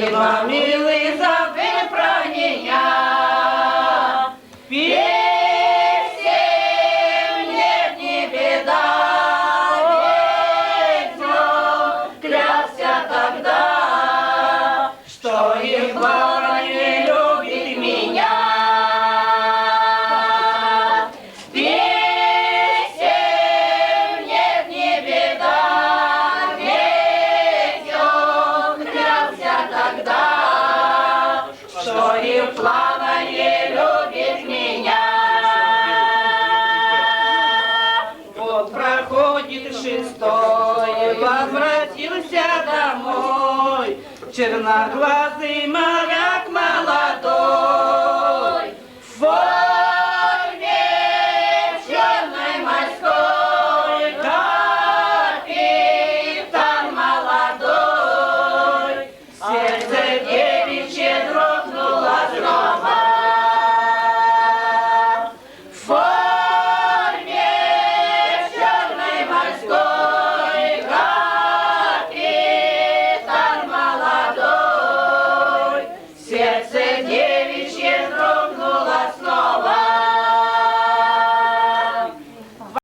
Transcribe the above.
Спасибо, милый, за выпранения. Песен нет, не беда, ведь клялся тогда, что и Бога не любит меня. Песен нет, не беда, ведь он клялся тогда, что и плана не любит меня. Вот проходит шестой, возвратился домой черноглазый мальчик.